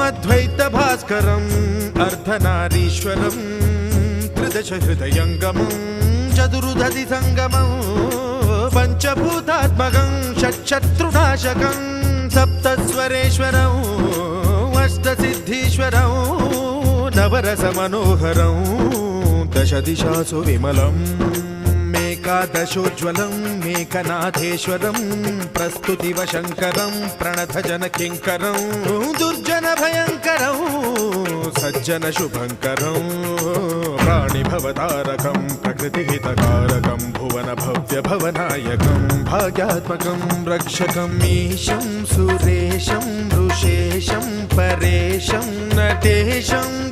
अद्वैत भास्करम् अर्धनारीश्वरम् त्रिदश हृदयङ्गमं चतुर्दधि संगमं पंचभूतात्मकं षट्शत्रुनाशकं सप्तस्वरेश्वरं अष्टसिद्धीश्वरं नवरसमनोहरं दशदिशासु विमलम् एकादशोज्ज्वलं मेकनाथेश्वरं प्रस्तुतिवशङ्करं प्रणतजनकिङ्करं दुर्जनभयङ्करं सज्जनशुभङ्करं प्राणिभवतारकं प्रकृतिहितकारकं भुवनभव्यभवनायकं भाग्यात्मकं रक्षकं ईशं सुरेशं ऋषेशं परेशं नटेशं